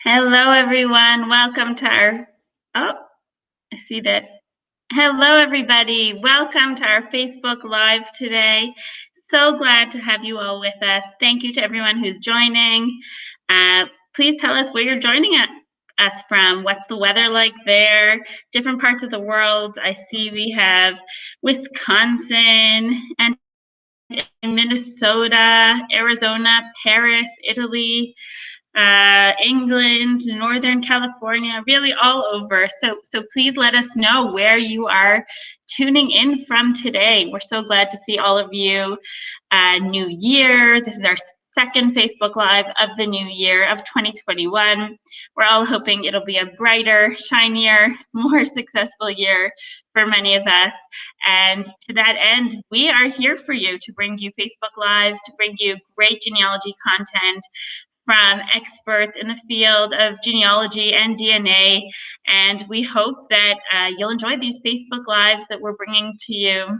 Hello, everyone. Welcome to our. Oh, I see that. Hello, everybody. Welcome to our Facebook Live today. So glad to have you all with us. Thank you to everyone who's joining. Please tell us where you're joining us from. What's the weather like there? Different parts of the world. I see we have Wisconsin and Minnesota, Arizona, Paris, Italy, England, Northern California, really all over. So please let us know where you are tuning in from today. We're so glad to see all of you. New year. This is our second Facebook Live of the new year of 2021. We're all hoping it'll be a brighter, shinier, more successful year for many of us. And to that end, we are here for you to bring you Facebook Lives, to bring you great genealogy content from experts in the field of genealogy and DNA. And we hope that you'll enjoy these Facebook Lives that we're bringing to you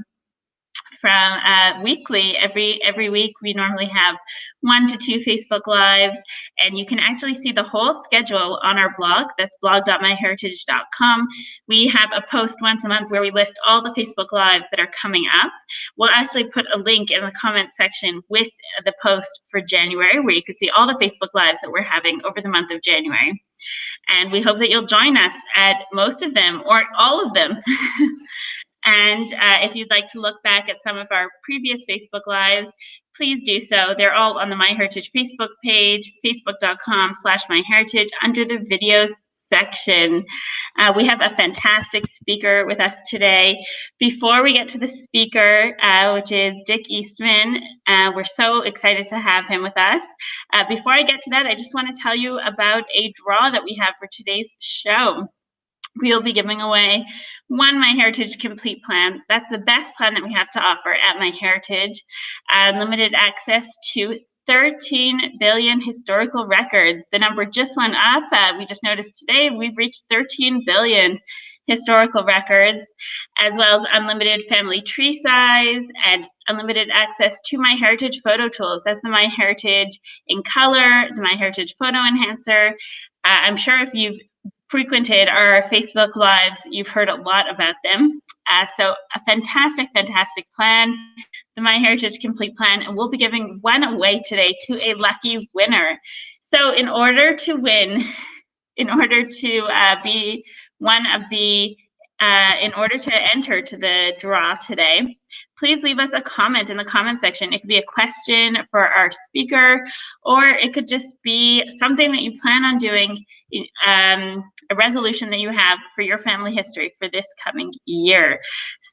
from weekly. Every week we normally have 1 to 2 Facebook Lives, and you can actually see the whole schedule on our blog. That's blog.myheritage.com. We have a post once a month where we list all the Facebook Lives that are coming up. We'll actually put a link in the comment section with the post for January, where you can see all the Facebook Lives that we're having over the month of January. And we hope that you'll join us at most of them or all of them. And if you'd like to look back at some of our previous Facebook Lives, please do so. They're all on the MyHeritage Facebook page, facebook.com/MyHeritage, under the videos section. We have a fantastic speaker with us today. Before we get to the speaker, which is Dick Eastman, we're so excited to have him with us. Before I get to that, I just want to tell you about a draw that we have for today's show. We'll be giving away one MyHeritage Complete plan. That's the best plan that we have to offer at MyHeritage. Limited access to 13 billion historical records. The number just went up. We just noticed today we've reached 13 billion historical records, as well as unlimited family tree size and unlimited access to MyHeritage photo tools. That's the MyHeritage in color, the MyHeritage photo enhancer. I'm sure if you've frequented our Facebook Lives, you've heard a lot about them. So a fantastic, fantastic plan, the MyHeritage Complete Plan, and we'll be giving one away today to a lucky winner. So in order to win, in order to be one of the, in order to enter to the draw today, please leave us a comment in the comment section. It could be a question for our speaker, or it could just be something that you plan on doing, a resolution that you have for your family history for this coming year.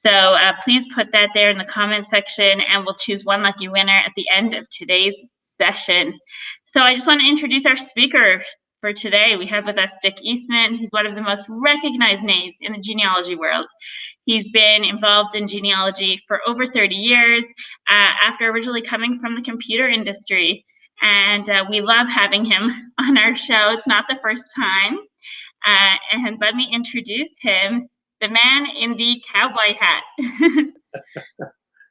So please put that there in the comment section, and we'll choose one lucky winner at the end of today's session. So I just want to introduce our speaker for today. We have with us Dick Eastman. He's one of the most recognized names in the genealogy world. He's been involved in genealogy for over 30 years, after originally coming from the computer industry. And we love having him on our show. It's not the first time. And let me introduce him, the man in the cowboy hat.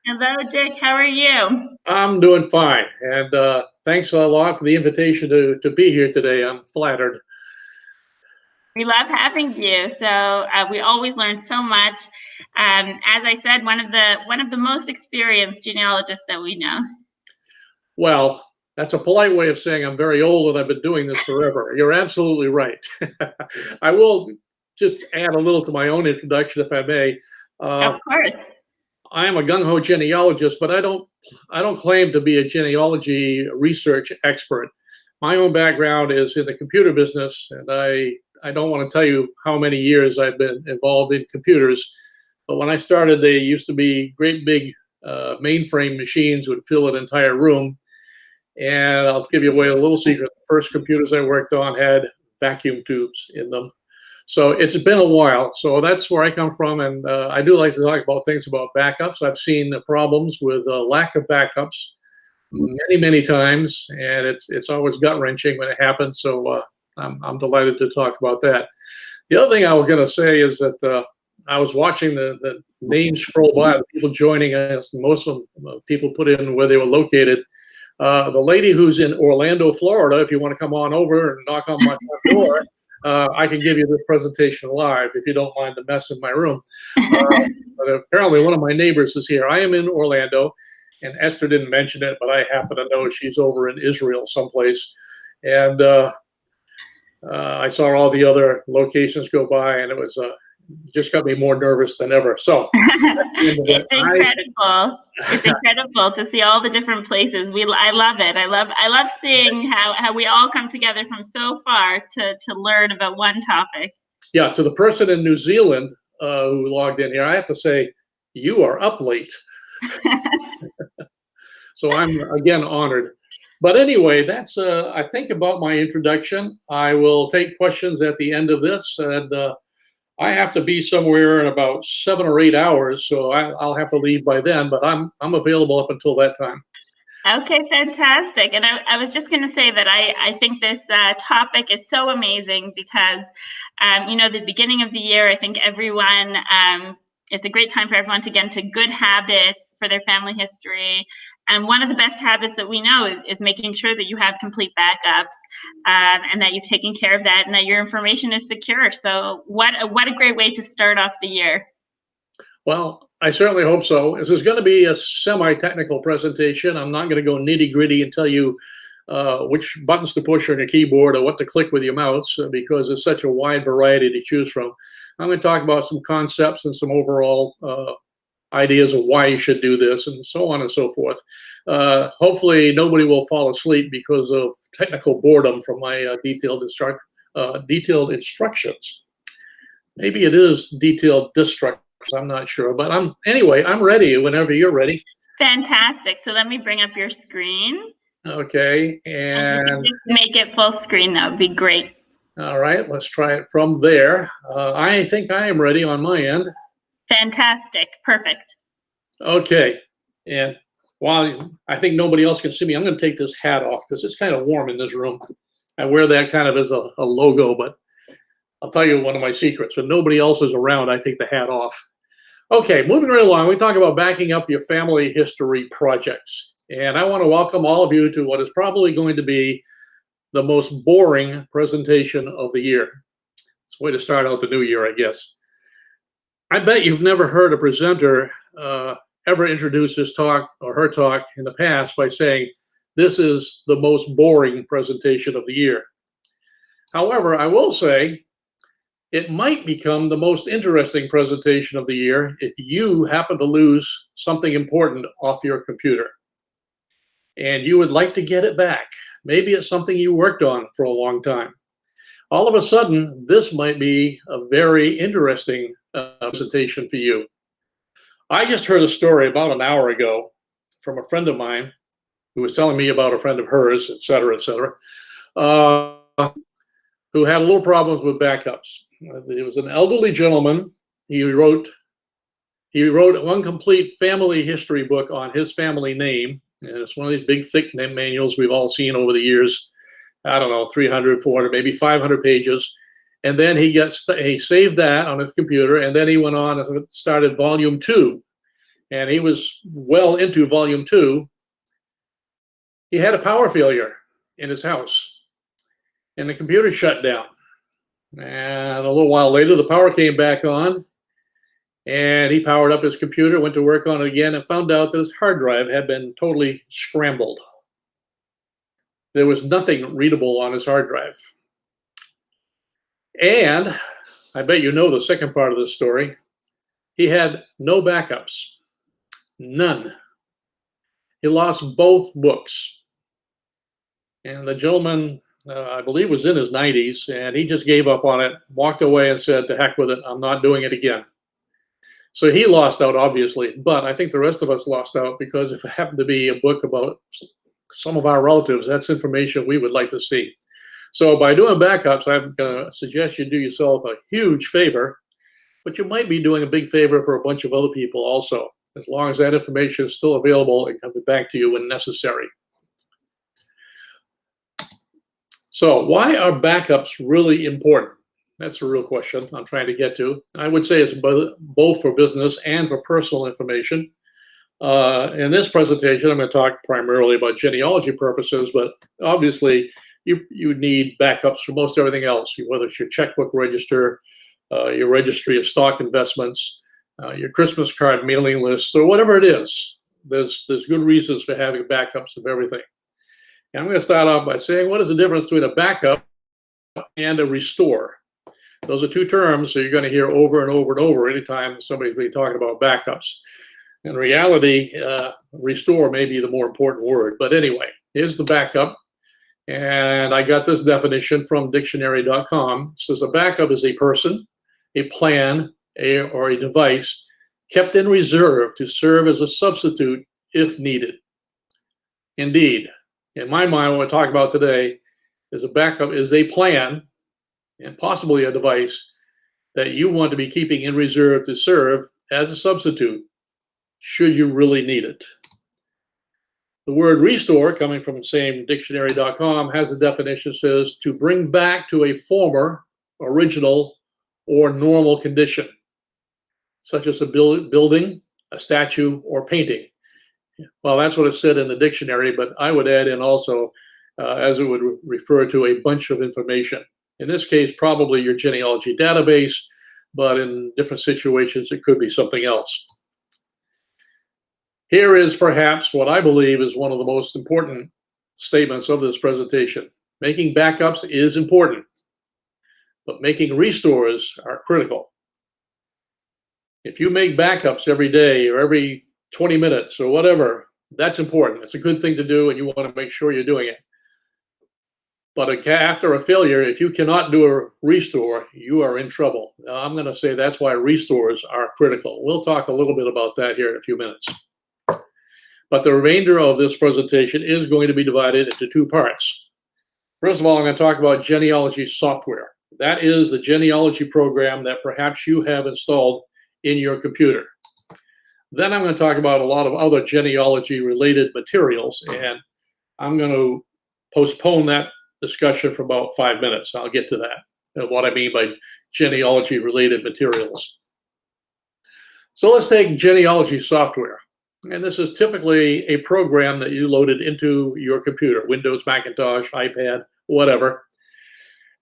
Hello, Dick. How are you? I'm doing fine, and thanks a lot for the invitation to be here today. I'm flattered. We love having you. So we always learn so much. As I said, one of the most experienced genealogists that we know. Well, that's a polite way of saying I'm very old and I've been doing this forever. You're absolutely right. I will just add a little to my own introduction, if I may. Of course. I am a gung-ho genealogist, but I don't claim to be a genealogy research expert. My own background is in the computer business, and I don't want to tell you how many years I've been involved in computers, but when I started, they used to be great big mainframe machines would fill an entire room. And I'll give you away a little secret. The first computers I worked on had vacuum tubes in them. So it's been a while. So that's where I come from. And I do like to talk about things about backups. I've seen the problems with lack of backups many, many times. And it's always gut-wrenching when it happens. So I'm delighted to talk about that. The other thing I was going to say is that I was watching the names scroll by, the people joining us, and most of them people put in where they were located. The lady who's in Orlando, Florida, if you want to come on over and knock on my front door, I can give you this presentation live if you don't mind the mess in my room. But apparently one of my neighbors is here. I am in Orlando, and Esther didn't mention it, but I happen to know she's over in Israel someplace. And I saw all the other locations go by, and it was just got me more nervous than ever. So it's incredible. It's incredible to see all the different places. I love it. I love seeing how we all come together from so far to learn about one topic. Yeah, to the person in New Zealand who logged in here, I have to say, you are up late. So I'm again honored. But anyway, that's I think about my introduction. I will take questions at the end of this, and I have to be somewhere in about 7 or 8 hours, so I'll have to leave by then. But I'm available up until that time. Okay, fantastic. And I was just going to say that I think this topic is so amazing because, the beginning of the year, I think everyone, it's a great time for everyone to get into good habits for their family history. And one of the best habits that we know is making sure that you have complete backups and that you've taken care of that and that your information is secure. So what a great way to start off the year. Well, I certainly hope so. This is going to be a semi-technical presentation. I'm not going to go nitty-gritty and tell you which buttons to push on your keyboard or what to click with your mouse because there's such a wide variety to choose from. I'm going to talk about some concepts and some overall ideas of why you should do this and so on and so forth. Hopefully nobody will fall asleep because of technical boredom from my detailed instructions. Maybe it is detailed destructions. I'm not sure, but I'm ready whenever you're ready. Fantastic. So let me bring up your screen. Okay, and just make it full screen. That would be great. All right, let's try it from there. I think I am ready on my end. Fantastic. Perfect. Okay, and while I think nobody else can see me, I'm going to take this hat off because it's kind of warm in this room. I wear that kind of as a logo, but I'll tell you one of my secrets. When nobody else is around, I take the hat off. Okay, moving right along, we talk about backing up your family history projects. And I want to welcome all of you to what is probably going to be the most boring presentation of the year. It's a way to start out the new year, I guess. I bet you've never heard a presenter ever introduce his talk or her talk in the past by saying, this is the most boring presentation of the year. However, I will say, it might become the most interesting presentation of the year if you happen to lose something important off your computer and you would like to get it back. Maybe it's something you worked on for a long time. All of a sudden, this might be a very interesting presentation for you. I just heard a story about an hour ago from a friend of mine who was telling me about a friend of hers, et cetera, who had a little problems with backups. He was an elderly gentleman. He wrote one complete family history book on his family name. And it's one of these big, thick manuals we've all seen over the years. I don't know, 300, 400, maybe 500 pages. And then he saved that on his computer, and then he went on and started volume 2. And he was well into volume 2. He had a power failure in his house, and the computer shut down. And a little while later, the power came back on, and he powered up his computer, went to work on it again, and found out that his hard drive had been totally scrambled. There was nothing readable on his hard drive. And I bet you know the second part of this story. He had no backups, none. He lost both books. And the gentleman, I believe, was in his 90s, and he just gave up on it, walked away and said, to heck with it, I'm not doing it again. So he lost out, obviously, but I think the rest of us lost out because if it happened to be a book about some of our relatives, that's information we would like to see. So by doing backups, I'm going to suggest you do yourself a huge favor, but you might be doing a big favor for a bunch of other people also, as long as that information is still available and comes back to you when necessary. So why are backups really important? That's a real question I'm trying to get to. I would say it's both for business and for personal information. In this presentation, I'm going to talk primarily about genealogy purposes, but obviously you need backups for most everything else, whether it's your checkbook register, your registry of stock investments, your Christmas card mailing list, or whatever it is. There's good reasons for having backups of everything. And I'm going to start off by saying, what is the difference between a backup and a restore? Those are two terms that you're going to hear over and over and over anytime somebody's going to be talking about backups. In reality, restore may be the more important word. But anyway, here's the backup. And I got this definition from dictionary.com. It says a backup is a person, a plan, or a device kept in reserve to serve as a substitute if needed. Indeed, in my mind, what we're talking about today is a backup is a plan and possibly a device that you want to be keeping in reserve to serve as a substitute should you really need it. The word restore, coming from the same dictionary.com, has a definition that says to bring back to a former, original, or normal condition, such as a building, a statue, or painting. Well, that's what it said in the dictionary, but I would add in also, as it would refer to a bunch of information. In this case, probably your genealogy database, but in different situations, it could be something else. Here is perhaps what I believe is one of the most important statements of this presentation. Making backups is important, but making restores are critical. If you make backups every day or every 20 minutes or whatever, that's important. It's a good thing to do, and you want to make sure you're doing it. But after a failure, if you cannot do a restore, you are in trouble. Now, I'm going to say that's why restores are critical. We'll talk a little bit about that here in a few minutes. But the remainder of this presentation is going to be divided into two parts. First of all, I'm going to talk about genealogy software. That is the genealogy program that perhaps you have installed in your computer. Then I'm going to talk about a lot of other genealogy-related materials, and I'm going to postpone that discussion for about 5 minutes. I'll get to that, what I mean by genealogy-related materials. So let's take genealogy software. And this is typically a program that you loaded into your computer, Windows, Macintosh, iPad, whatever.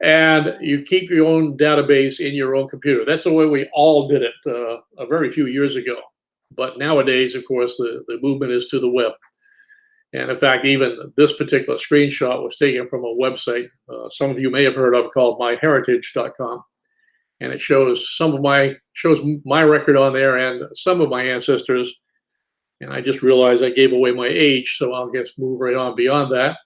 And you keep your own database in your own computer. That's the way we all did it a very few years ago. But nowadays, of course, the movement is to the web. And in fact, even this particular screenshot was taken from a website some of you may have heard of called myheritage.com. And it shows my record on there and some of my ancestors. And I just realized I gave away my age, so I'll just move right on beyond that.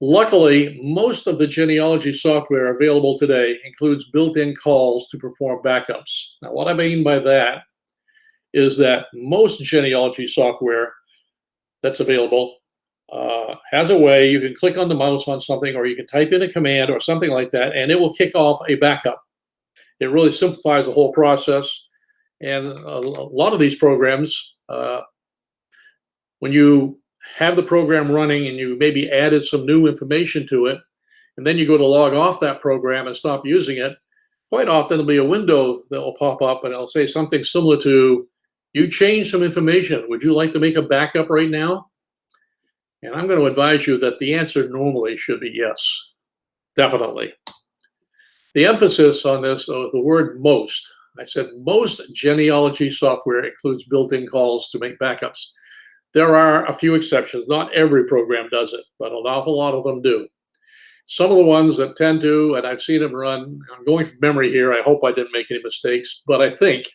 Luckily, most of the genealogy software available today includes built-in calls to perform backups. Now, what I mean by that is that most genealogy software that's available has a way you can click on the mouse on something, or you can type in a command or something like that, and it will kick off a backup. It really simplifies the whole process. And a lot of these programs, when you have the program running and you maybe added some new information to it, and then you go to log off that program and stop using it, quite often there'll be a window that will pop up and it'll say something similar to, you changed some information. Would you like to make a backup right now? And I'm going to advise you that the answer normally should be yes, definitely. The emphasis on this is the word most. I said most genealogy software includes built-in calls to make backups. There are a few exceptions. Not every program does it, but an awful lot of them do. Some of the ones that tend to, and I've seen them run, I'm going from memory here, I hope I didn't make any mistakes, but I think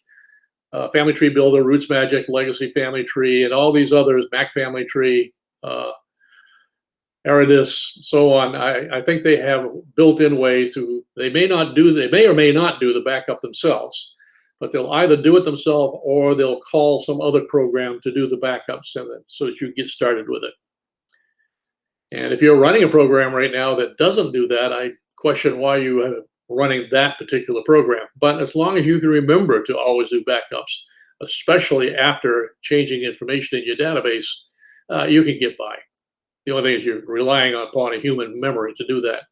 Family Tree Builder, Roots Magic, Legacy Family Tree, and all these others, Mac Family Tree, Eridus, so on. I think they have built-in ways to, they may or may not do the backup themselves, but they'll either do it themselves or they'll call some other program to do the backups so that you get started with it. And if you're running a program right now that doesn't do that, I question why you are running that particular program. But as long as you can remember to always do backups, especially after changing information in your database, you can get by. The only thing is you're relying upon a human memory to do that.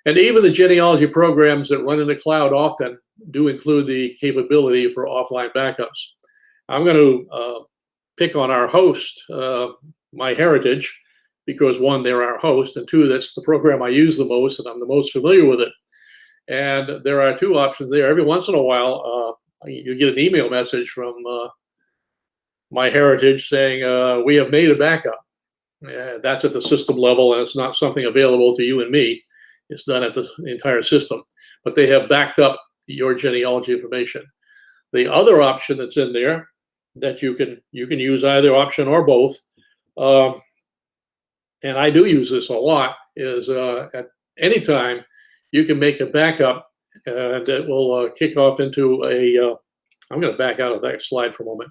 And even the genealogy programs that run in the cloud often do include the capability for offline backups. I'm going to pick on our host, MyHeritage, because one, they're our host, and two, that's the program I use the most, and I'm the most familiar with it. And there are two options there. Every once in a while, you get an email message from MyHeritage saying, we have made a backup. That's at the system level, and it's not something available to you and me. It's done at the entire system. But they have backed up your genealogy information. The other option that's in there that you can use either option or both, and I do use this a lot, is at any time you can make a backup that will kick off into a, I'm going to back out of that slide for a moment.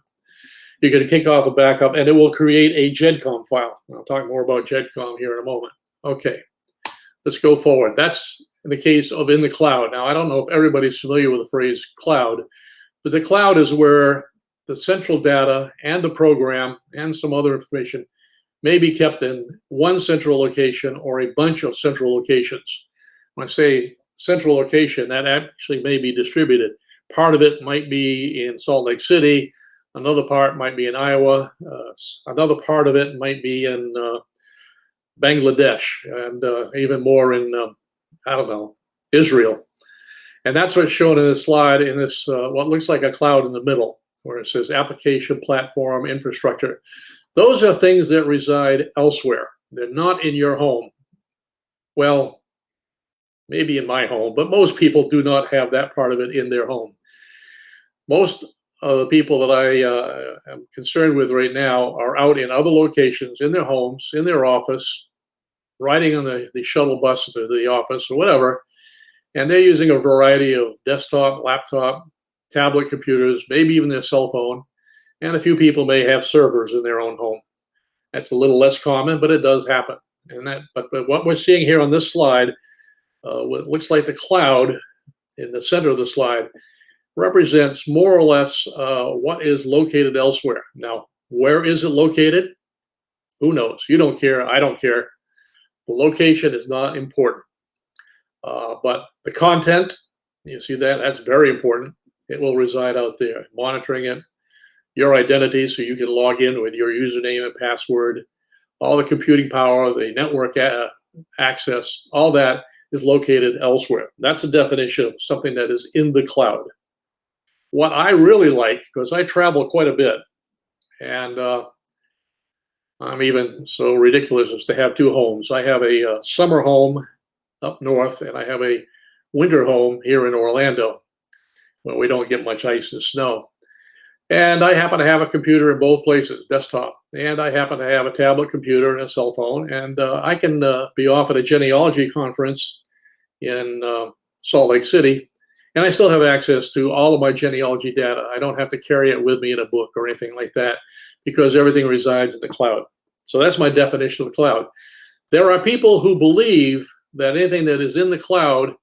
You can kick off a backup and it will create a GEDCOM file. I'll talk more about GEDCOM here in a moment. Okay, let's go forward. That's in the case of in the cloud. Now, I don't know if everybody's familiar with the phrase cloud, but the cloud is where the central data and the program and some other information may be kept in one central location or a bunch of central locations. When I say central location, that actually may be distributed. Part of it might be in Salt Lake City, another part might be in Iowa, another part of it might be in Bangladesh, and even more in, I don't know, Israel. And that's what's shown in this slide in this, what looks like a cloud in the middle, where it says application, platform, infrastructure. Those are things that reside elsewhere. They're not in your home. Well, maybe in my home, but most people do not have that part of it in their home. Most of the people that I am concerned with right now are out in other locations, in their homes, in their office, riding on the shuttle bus to the office or whatever, and they're using a variety of desktop, laptop, tablet computers, maybe even their cell phone, and a few people may have servers in their own home. That's a little less common, but it does happen. And but what we're seeing here on this slide, what looks like the cloud in the center of the slide, represents more or less what is located elsewhere. Now, where is it located? Who knows? You don't care. I don't care. The location is not important. But the content, you see that? That's very important. It will reside out there. Monitoring it, your identity, so you can log in with your username and password, all the computing power, the network access, all that is located elsewhere. That's a definition of something that is in the cloud. What I really like, because I travel quite a bit, and I'm even so ridiculous as to have two homes. I have a summer home up north, and I have a winter home here in Orlando, where we don't get much ice and snow. And I happen to have a computer in both places, desktop, and I happen to have a tablet computer and a cell phone, and I can be off at a genealogy conference in Salt Lake City, and I still have access to all of my genealogy data. I don't have to carry it with me in a book or anything like that, because everything resides in the cloud. So that's my definition of the cloud. There are people who believe that anything that is in the cloud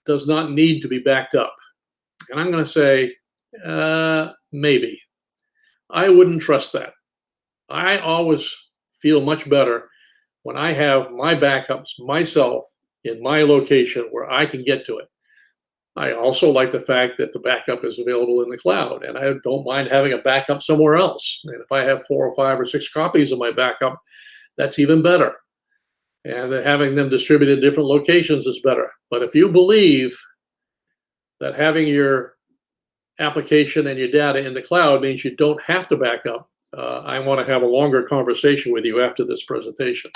does not need to be backed up. And I'm going to say, maybe. I wouldn't trust that. I always feel much better when I have my backups myself in my location where I can get to it. I also like the fact that the backup is available in the cloud, and I don't mind having a backup somewhere else. And if I have 4 or 5 or 6 copies of my backup, that's even better. And having them distributed in different locations is better. But if you believe that having your application and your data in the cloud means you don't have to back up, I want to have a longer conversation with you after this presentation.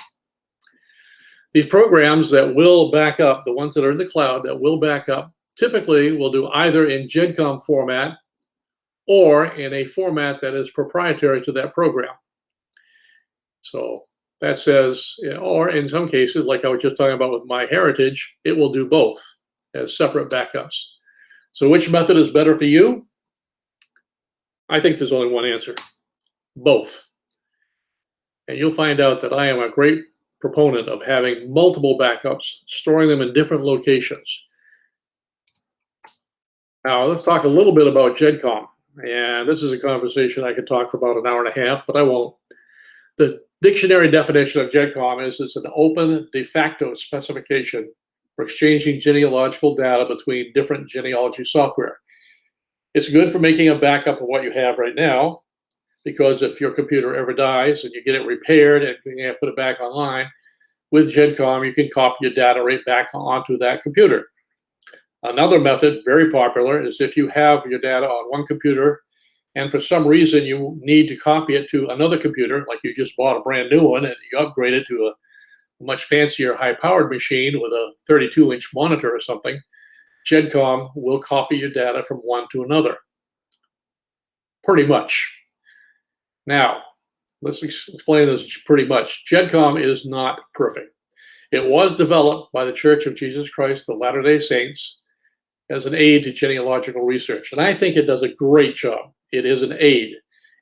These programs that will back up, the ones that are in the cloud that will back up, typically will do either in GEDCOM format or in a format that is proprietary to that program. So that says, or in some cases, like I was just talking about with MyHeritage, it will do both as separate backups. So which method is better for you? I think there's only one answer: both. And you'll find out that I am a great proponent of having multiple backups, storing them in different locations. Now, let's talk a little bit about GEDCOM. And this is a conversation I could talk for about an hour and a half, but I won't. The dictionary definition of GEDCOM is it's an open de facto specification for exchanging genealogical data between different genealogy software. It's good for making a backup of what you have right now, because if your computer ever dies and you get it repaired and you put it back online, with GEDCOM, you can copy your data right back onto that computer. Another method, very popular, is if you have your data on one computer and for some reason you need to copy it to another computer, like you just bought a brand new one and you upgrade it to a much fancier high-powered machine with a 32-inch monitor or something, GEDCOM will copy your data from one to another. Pretty much. Now, let's explain this pretty much. GEDCOM is not perfect. It was developed by the Church of Jesus Christ of Latter-day Saints as an aid to genealogical research, and I think it does a great job. It is an aid,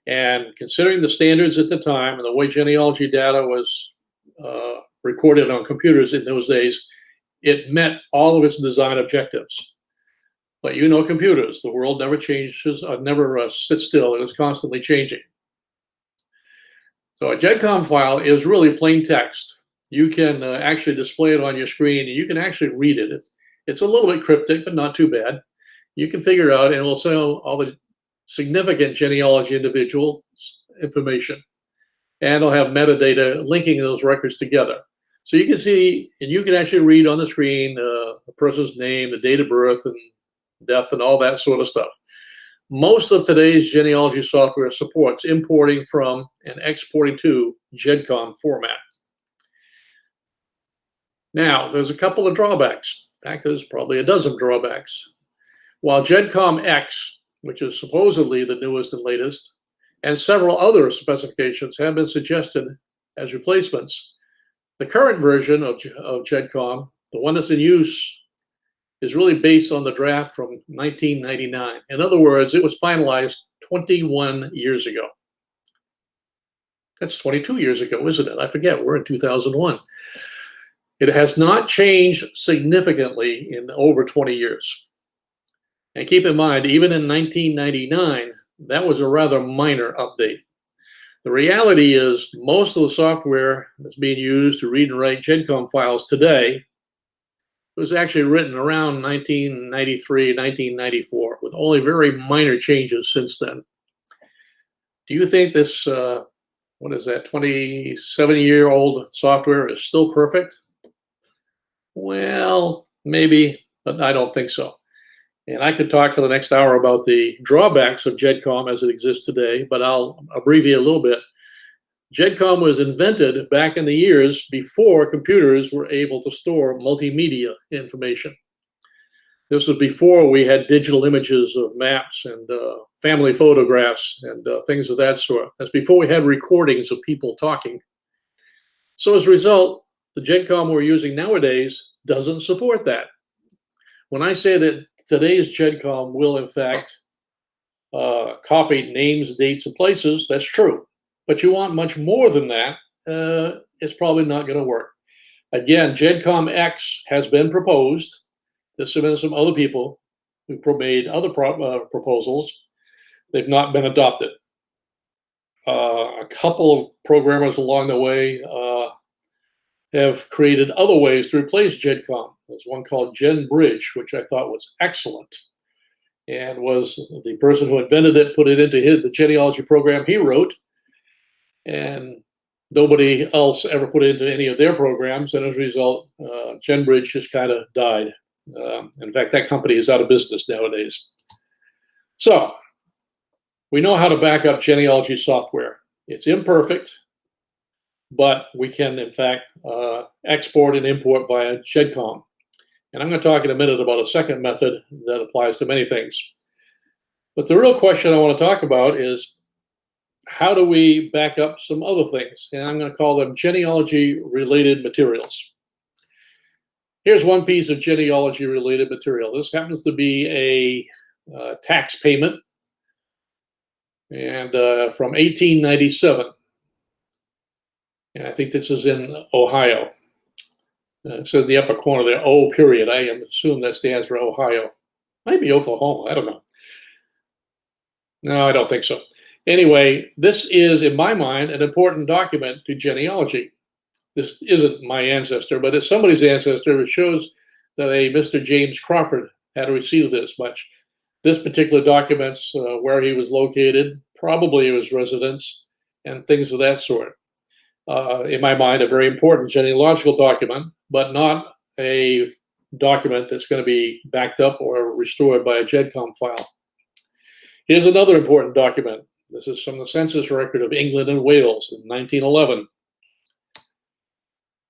and considering the standards at the time and the way genealogy data was recorded on computers in those days, it met all of its design objectives. But you know computers, the world never changes, never sits still. It is constantly changing. So a GEDCOM file is really plain text. You can actually display it on your screen, and you can actually read it. It's a little bit cryptic, but not too bad. You can figure it out, and it will say all the significant genealogy individual information. And it'll have metadata linking those records together. So you can see, and you can actually read on the screen the person's name, the date of birth, and death, and all that sort of stuff. Most of today's genealogy software supports importing from and exporting to GEDCOM format. Now, there's a couple of drawbacks. In fact, there's probably a dozen drawbacks. While GEDCOM X, which is supposedly the newest and latest, and several other specifications have been suggested as replacements, the current version of GEDCOM, the one that's in use, is really based on the draft from 1999. In other words, it was finalized 21 years ago. That's 22 years ago, isn't it? I forget, we're in 2001. It has not changed significantly in over 20 years. And keep in mind, even in 1999, that was a rather minor update. The reality is most of the software that's being used to read and write GEDCOM files today was actually written around 1993, 1994, with only very minor changes since then. Do you think this, 27-year-old software is still perfect? Well, maybe, but I don't think so. And I could talk for the next hour about the drawbacks of GEDCOM as it exists today, but I'll abbreviate a little bit. GEDCOM was invented back in the years before computers were able to store multimedia information. This was before we had digital images of maps and family photographs and things of that sort. That's before we had recordings of people talking. So as a result, the GEDCOM we're using nowadays doesn't support that. When I say that today's GEDCOM will, in fact, copy names, dates, and places, that's true. But you want much more than that, it's probably not going to work. Again, GEDCOM X has been proposed. There's been some other people who made other proposals. They've not been adopted. A couple of programmers along the way have created other ways to replace GEDCOM. There's one called GenBridge, which I thought was excellent, and was the person who invented it, put it into the genealogy program he wrote, and nobody else ever put it into any of their programs, and as a result, GenBridge just kind of died. In fact, that company is out of business nowadays. So, we know how to back up genealogy software. It's imperfect, but we can, in fact, export and import via GEDCOM. And I'm going to talk in a minute about a second method that applies to many things. But the real question I want to talk about is, how do we back up some other things? And I'm going to call them genealogy-related materials. Here's one piece of genealogy-related material. This happens to be a tax payment, and from 1897. And I think this is in Ohio. It says in the upper corner there, O period. I assume that stands for Ohio. Might be Oklahoma, I don't know. No, I don't think so. Anyway, this is, in my mind, an important document to genealogy. This isn't my ancestor, but it's somebody's ancestor. It shows that a Mr. James Crawford had received this much. This particular documents where he was located, probably his residence, and things of that sort. In my mind, a very important genealogical document, but not a document that's going to be backed up or restored by a GEDCOM file. Here's another important document. This is from the census record of England and Wales in 1911.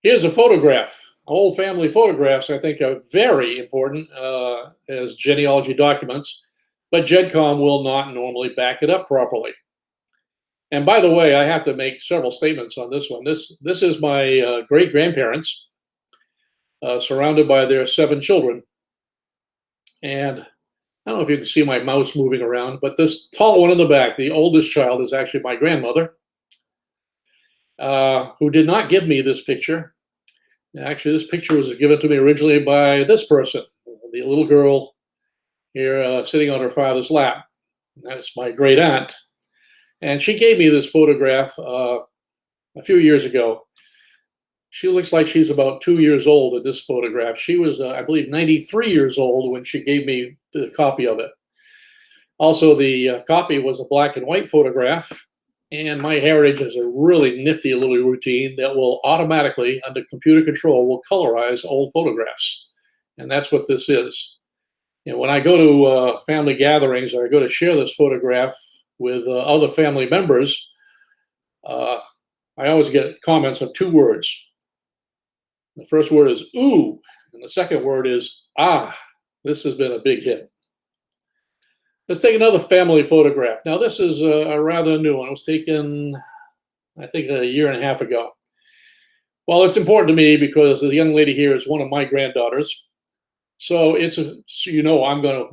Here's a photograph. Old family photographs, I think, are very important as genealogy documents, but GEDCOM will not normally back it up properly. And by the way, I have to make several statements on this one. This is my great-grandparents, surrounded by their 7 children. And I don't know if you can see my mouse moving around, but this tall one in the back, the oldest child, is actually my grandmother, who did not give me this picture. Actually, this picture was given to me originally by this person, the little girl here sitting on her father's lap. That's my great aunt. And she gave me this photograph a few years ago. She looks like she's about 2 years old in this photograph. She was, I believe, 93 years old when she gave me the copy of it. Also, the copy was a black and white photograph. And MyHeritage has a really nifty little routine that will automatically, under computer control, will colorize old photographs. And that's what this is. You know, when I go to family gatherings or I go to share this photograph with other family members, I always get comments of 2 words. The first word is ooh, and the second word is ah. This has been a big hit. Let's take another family photograph. Now, this is a rather new one. It was taken, I think, a year and a half ago. Well, it's important to me because the young lady here is one of my granddaughters. So I'm going to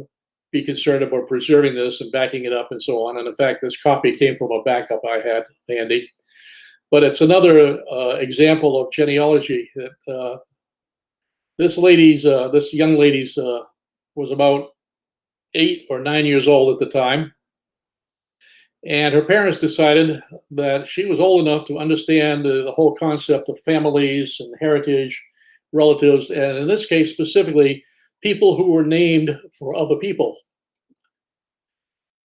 be concerned about preserving this and backing it up and so on. And in fact, this copy came from a backup I had handy. But it's another example of genealogy. That this young lady's was about 8 or 9 years old at the time. And her parents decided that she was old enough to understand the whole concept of families and heritage, relatives, and in this case specifically, people who were named for other people.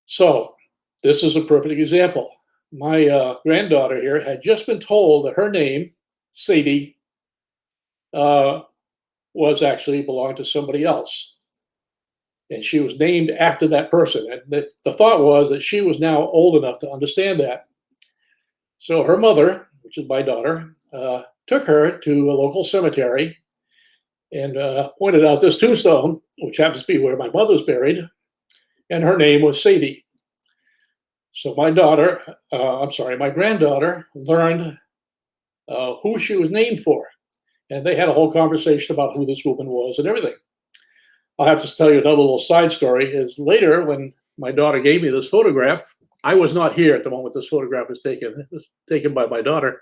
So this is a perfect example. My granddaughter here had just been told that her name, Sadie, was actually belonged to somebody else. And she was named after that person. And the thought was that she was now old enough to understand that. So her mother, which is my daughter, took her to a local cemetery and pointed out this tombstone, which happens to be where my mother's buried, and her name was Sadie. So my granddaughter learned who she was named for. And they had a whole conversation about who this woman was and everything. I'll have to tell you another little side story is later when my daughter gave me this photograph, I was not here at the moment this photograph was taken. It was taken by my daughter.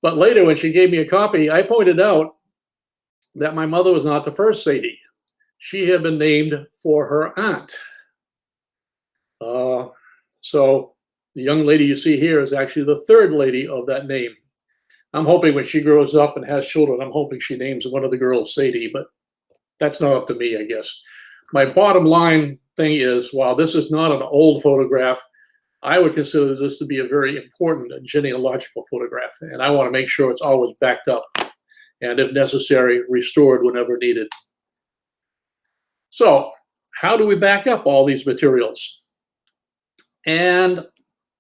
But later when she gave me a copy, I pointed out that my mother was not the first Sadie. She had been named for her aunt. So the young lady you see here is actually the 3rd lady of that name. I'm hoping when she grows up and has children, I'm hoping she names one of the girls Sadie, but that's not up to me, I guess. My bottom line thing is, while this is not an old photograph, I would consider this to be a very important genealogical photograph, and I want to make sure it's always backed up and, if necessary, restored whenever needed. So, how do we back up all these materials? And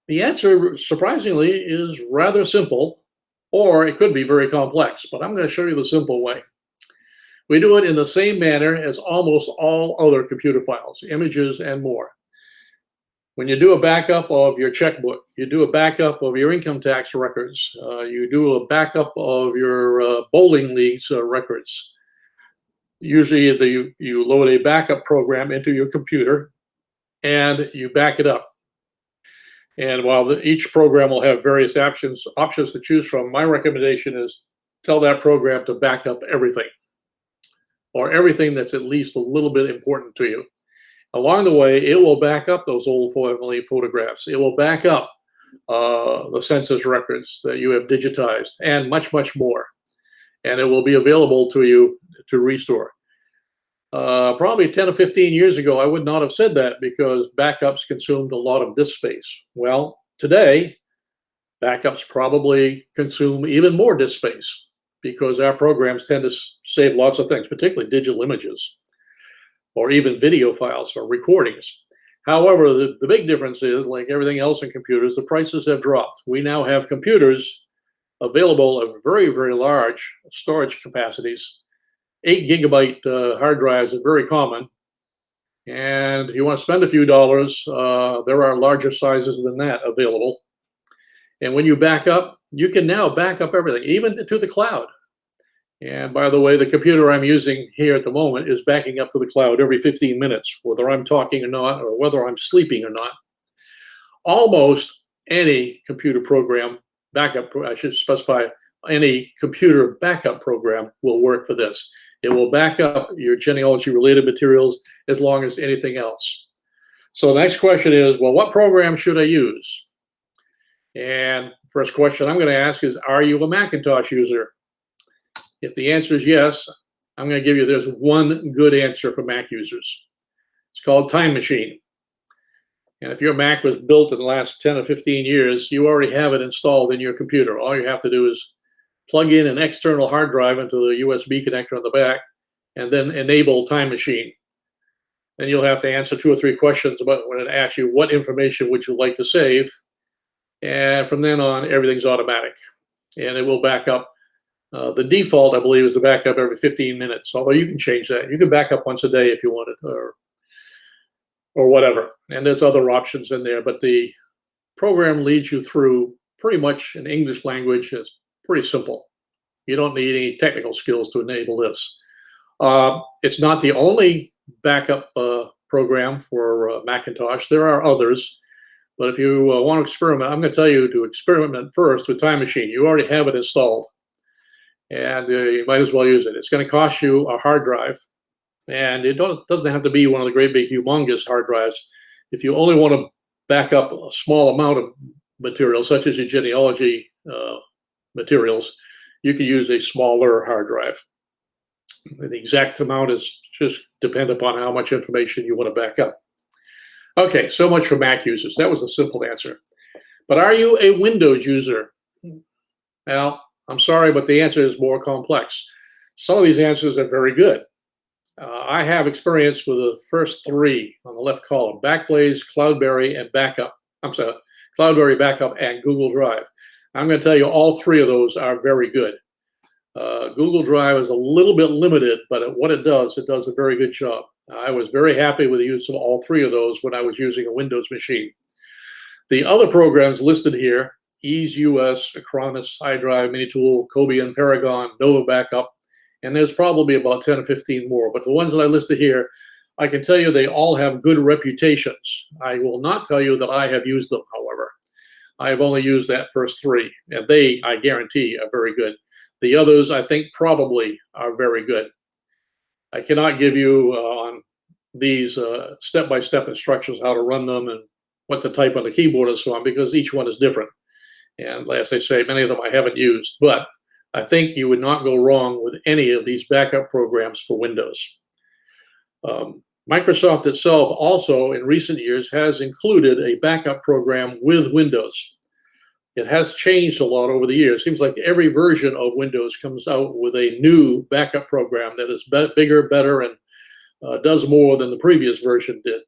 the answer, surprisingly, is rather simple, or it could be very complex, but I'm going to show you the simple way. We do it in the same manner as almost all other computer files, images and more. When you do a backup of your checkbook, you do a backup of your income tax records, you do a backup of your bowling league's records. Usually you load a backup program into your computer and you back it up. And while each program will have various options to choose from, my recommendation is tell that program to back up everything, or everything that's at least a little bit important to you. Along the way, it will back up those old family photographs. It will back up the census records that you have digitized and much, much more. And it will be available to you to restore. Probably 10 or 15 years ago, I would not have said that because backups consumed a lot of disk space. Well, today, backups probably consume even more disk space because our programs tend to save lots of things, particularly digital images or even video files or recordings. However, the big difference is, like everything else in computers, the prices have dropped. We now have computers available at very, very large storage capacities. 8 gigabyte hard drives are very common. And if you want to spend a few dollars, there are larger sizes than that available. And when you back up, you can now back up everything, even to the cloud. And by the way, the computer I'm using here at the moment is backing up to the cloud every 15 minutes, whether I'm talking or not, or whether I'm sleeping or not. Almost any computer program backup, I should specify, any computer backup program will work for this. It will back up your genealogy related materials as long as anything else. So the next question is, well, what program should I use? And first question I'm going to ask is, are you a Macintosh user? If the answer is yes, I'm going to give you, there's one good answer for Mac users. It's called Time Machine. And if your Mac was built in the last 10 or 15 years, you already have it installed in your computer. All you have to do is plug in an external hard drive into the USB connector on the back, and then enable Time Machine. Then you'll have to answer 2 or 3 questions about when it asks you what information would you like to save. And from then on, everything's automatic. And it will back up. The default, I believe, is to back up every 15 minutes, although you can change that. You can back up once a day if you wanted, or whatever. And there's other options in there, but the program leads you through pretty much in English language. It's pretty simple. You don't need any technical skills to enable this. It's not the only backup program for Macintosh. There are others, but if you want to experiment, I'm going to tell you to experiment first with Time Machine. You already have it installed, and you might as well use it. It's going to cost you a hard drive, and it doesn't have to be one of the great big humongous hard drives. If you only want to back up a small amount of material, such as your genealogy materials, you can use a smaller hard drive. The exact amount is just depend upon how much information you want to back up. Okay, so much for Mac users. That was a simple answer. But are you a Windows user? Well, I'm sorry, but the answer is more complex. Some of these answers are very good. I have experience with the first 3 on the left column: Backblaze, Cloudberry, and Backup. I'm sorry, Cloudberry, Backup, and Google Drive. I'm going to tell you all 3 of those are very good. Google Drive is a little bit limited, but what it does a very good job. I was very happy with the use of all 3 of those when I was using a Windows machine. The other programs listed here, EaseUS, Acronis, iDrive, Minitool, Cobian, Paragon, Nova Backup, and there's probably about 10 or 15 more. But the ones that I listed here, I can tell you they all have good reputations. I will not tell you that I have used them, however. I have only used that first 3, and they, I guarantee, are very good. The others, I think, probably are very good. I cannot give you on these step-by-step instructions how to run them and what to type on the keyboard and so on, because each one is different. And as I say, many of them I haven't used, but I think you would not go wrong with any of these backup programs for Windows. Microsoft itself also, in recent years, has included a backup program with Windows. It has changed a lot over the years. Seems like every version of Windows comes out with a new backup program that is bigger, better, and does more than the previous version did.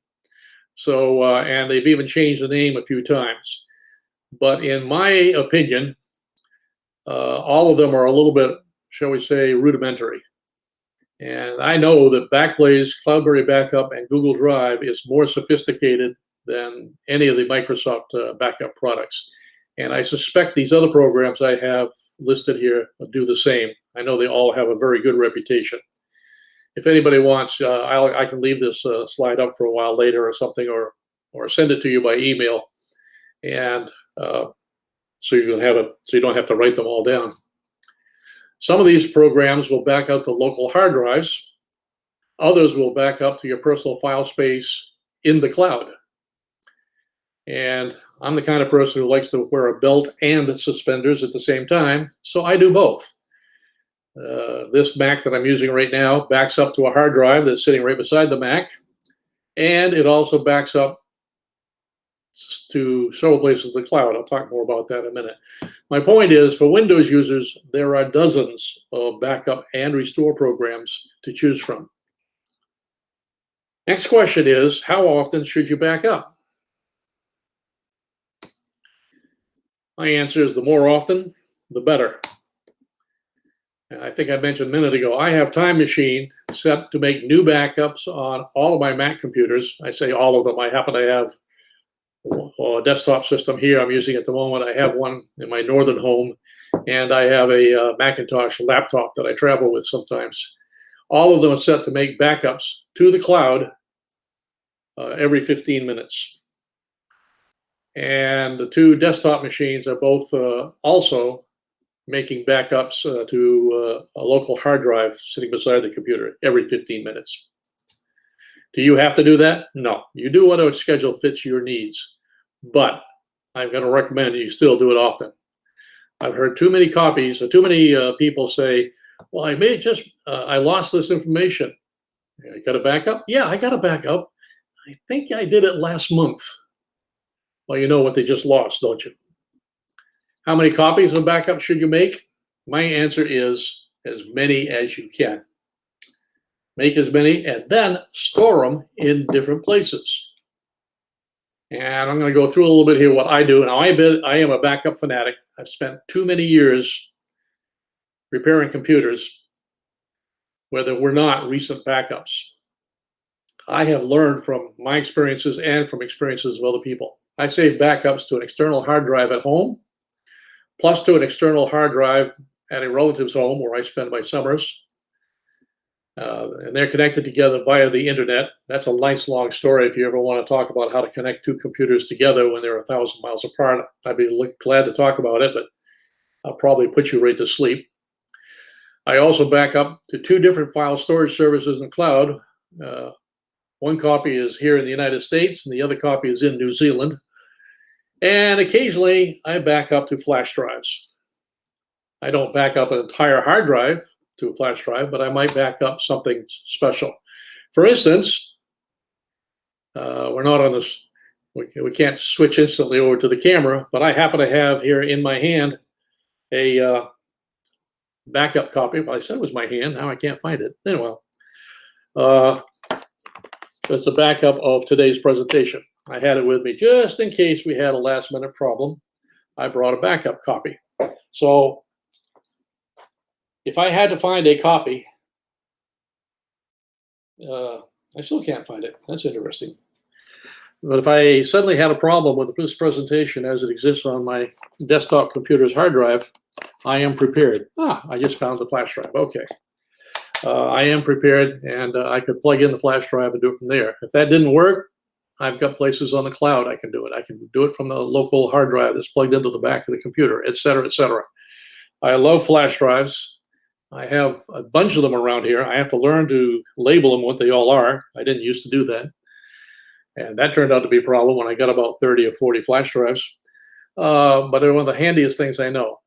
So, and they've even changed the name a few times. But in my opinion, all of them are a little bit, shall we say, rudimentary. And I know that Backblaze, Cloudberry Backup, and Google Drive is more sophisticated than any of the Microsoft backup products. And I suspect these other programs I have listed here do the same. I know they all have a very good reputation. If anybody wants, I can leave this slide up for a while later or something, or send it to you by email, and so you can have it, so you don't have to write them all down. Some of these programs will back up to local hard drives. Others will back up to your personal file space in the cloud. And I'm the kind of person who likes to wear a belt and suspenders at the same time, so I do both. This Mac that I'm using right now backs up to a hard drive that's sitting right beside the Mac, and it also backs up to several places in the cloud. I'll talk more about that in a minute. My point is, for Windows users, there are dozens of backup and restore programs to choose from. Next question is, how often should you back up? My answer is the more often, the better. And I think I mentioned a minute ago, I have Time Machine set to make new backups on all of my Mac computers. I say all of them. I happen to have a desktop system here I'm using at the moment. I have one in my northern home, and I have a Macintosh laptop that I travel with sometimes. All of them are set to make backups to the cloud every 15 minutes. And the two desktop machines are both also making backups to a local hard drive sitting beside the computer every 15 minutes. Do you have to do that? No. You do whatever schedule fits your needs. But I'm going to recommend you still do it often. I've heard too many copies, or too many people say, well, I lost this information. I got a backup? Yeah, I got a backup. I think I did it last month. Well, you know what they just lost, don't you? How many copies of a backup should you make? My answer is as many as you can. Make as many and then store them in different places. And I'm going to go through a little bit here what I do. Now, I am a backup fanatic. I've spent too many years repairing computers where there were not recent backups. I have learned from my experiences and from experiences of other people. I save backups to an external hard drive at home, plus to an external hard drive at a relative's home where I spend my summers. And they're connected together via the internet. That's a nice long story if you ever want to talk about how to connect two computers together when they're 1,000 miles apart. I'd be glad to talk about it, but I'll probably put you right to sleep. I also back up to two different file storage services in the cloud. One copy is here in the United States, and the other copy is in New Zealand. And occasionally, I back up to flash drives. I don't back up an entire hard drive to a flash drive, but I might back up something special. For instance, we're not on this, we can't switch instantly over to the camera, but I happen to have here in my hand a backup copy. Well, I said it was my hand, now I can't find it. Anyway, it's a backup of today's presentation. I had it with me just in case we had a last minute problem. I brought a backup copy. So if I had to find a copy, I still can't find it. That's interesting. But if I suddenly had a problem with this presentation as it exists on my desktop computer's hard drive, I am prepared. I just found the flash drive. Okay. I am prepared, and I could plug in the flash drive and do it from there. If that didn't work, I've got places on the cloud I can do it. I can do it from the local hard drive that's plugged into the back of the computer, et cetera, et cetera. I love flash drives. I have a bunch of them around here. I have to learn to label them what they all are. I didn't used to do that. And that turned out to be a problem when I got about 30 or 40 flash drives. But they're one of the handiest things I know.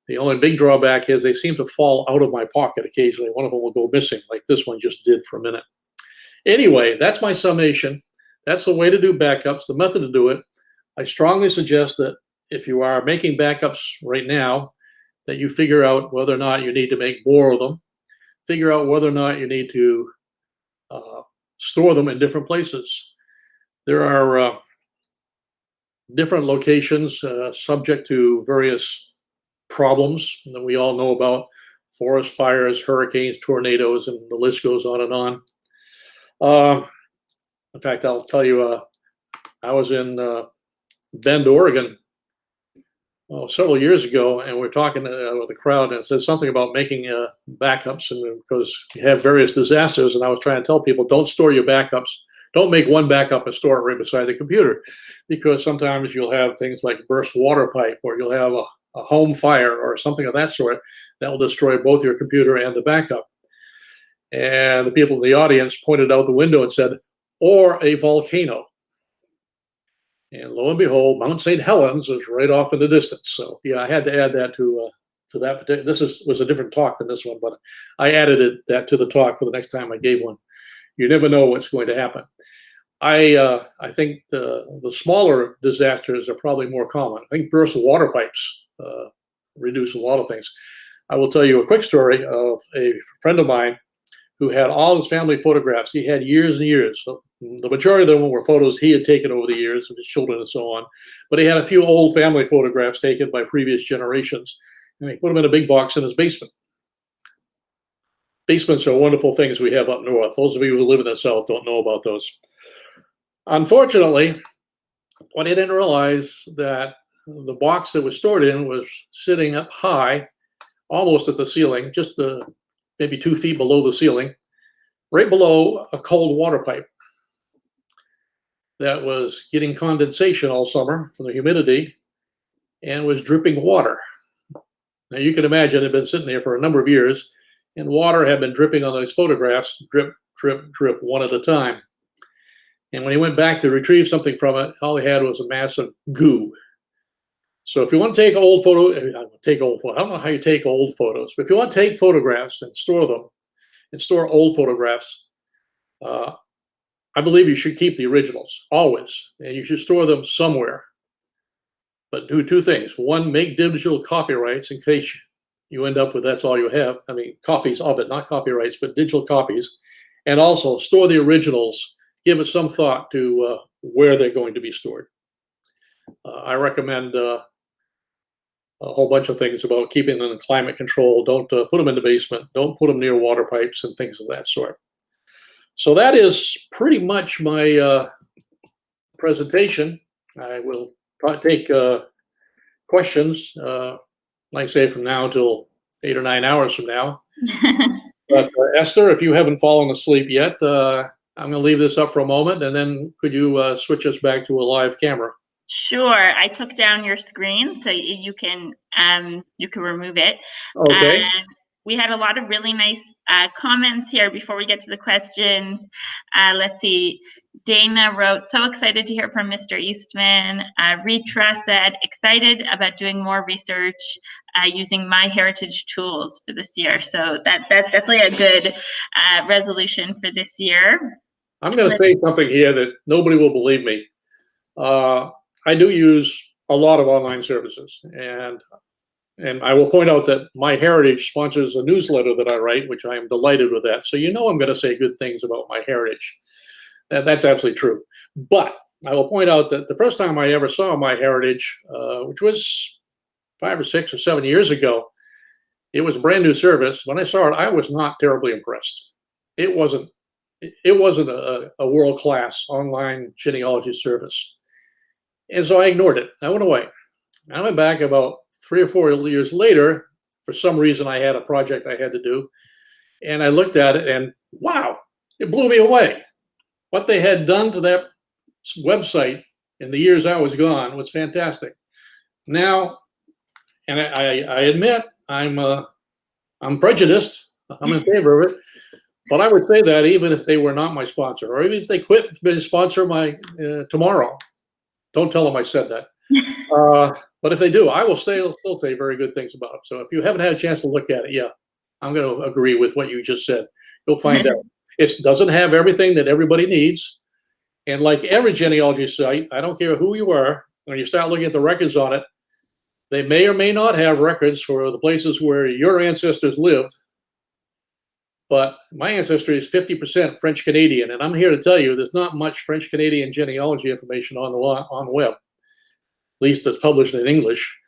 The only big drawback is they seem to fall out of my pocket occasionally. One of them will go missing, like this one just did for a minute. Anyway, that's my summation. That's the way to do backups, the method to do it. I strongly suggest that if you are making backups right now, that you figure out whether or not you need to make more of them, figure out whether or not you need to store them in different places. There are different locations subject to various problems that we all know about: forest fires, hurricanes, tornadoes, and the list goes on and on. In fact, I'll tell you, I was in Bend, Oregon, several years ago, and we're talking with a crowd, and it said something about making backups, and because you have various disasters, and I was trying to tell people, don't store your backups. Don't make one backup and store it right beside the computer, because sometimes you'll have things like burst water pipe, or you'll have a home fire or something of that sort that will destroy both your computer and the backup. And the people in the audience pointed out the window and said, or a volcano. And lo and behold, Mount St. Helens is right off in the distance. So yeah, I had to add that to to that particular. Was a different talk than this one, but I added that to the talk for the next time I gave one. You never know what's going to happen. I think the smaller disasters are probably more common. I think burst water pipes reduce a lot of things. I will tell you a quick story of a friend of mine who had all his family photographs. He had years and years. So the majority of them were photos he had taken over the years of his children and so on. But he had a few old family photographs taken by previous generations. And he put them in a big box in his basement. Basements are wonderful things we have up north. Those of you who live in the south don't know about those. Unfortunately, what he didn't realize that the box that was stored in was sitting up high, almost at the ceiling, just maybe 2 feet below the ceiling, right below a cold water pipe that was getting condensation all summer from the humidity and was dripping water. Now you can imagine it had been sitting there for a number of years, and water had been dripping on those photographs, drip, drip, drip, one at a time. And when he went back to retrieve something from it, all he had was a mass of goo. So if you want to take old photos, I don't know how you take old photos, but if you want to take photographs and store them, and store old photographs, I believe you should keep the originals, always, and you should store them somewhere. But do 2 things. One, make digital copyrights in case you end up with that's all you have. I mean, copies of it, not copyrights, but digital copies. And also store the originals. Give it some thought to where they're going to be stored. I recommend a whole bunch of things about keeping them in climate control. Don't put them in the basement. Don't put them near water pipes and things of that sort. So that is pretty much my presentation. I will take questions, like I say, from now till 8 or 9 hours from now. But Esther, if you haven't fallen asleep yet, I'm going to leave this up for a moment, and then could you switch us back to a live camera? Sure. I took down your screen so you can remove it. Okay. We had a lot of really nice comments here before we get to the questions. Let's see. Dana wrote, so excited to hear from Mr. Eastman. Ritra said, excited about doing more research using MyHeritage tools for this year. So that's definitely a good resolution for this year. I'm going to say something here that nobody will believe me. I do use a lot of online services, and I will point out that MyHeritage sponsors a newsletter that I write, which I am delighted with that. So you know I'm going to say good things about MyHeritage. That's absolutely true. But I will point out that the first time I ever saw MyHeritage, which was 5 or 6 or 7 years ago, it was a brand new service. When I saw it, I was not terribly impressed. It wasn't a world-class online genealogy service. And so I ignored it. I went away. I went back about 3 or 4 years later. For some reason, I had a project I had to do. And I looked at it and, wow, it blew me away. What they had done to that website in the years I was gone was fantastic. Now, and I admit I'm prejudiced. I'm in favor of it. But I would say that even if they were not my sponsor, or even if they quit being sponsor my tomorrow, don't tell them I said that. But if they do, I will still say very good things about it. So if you haven't had a chance to look at it, yeah, I'm going to agree with what you just said. Go find out. It doesn't have everything that everybody needs. And like every genealogy site, I don't care who you are, when you start looking at the records on it, they may or may not have records for the places where your ancestors lived. But my ancestry is 50% French Canadian, and I'm here to tell you there's not much French Canadian genealogy information on the web, at least that's published in English.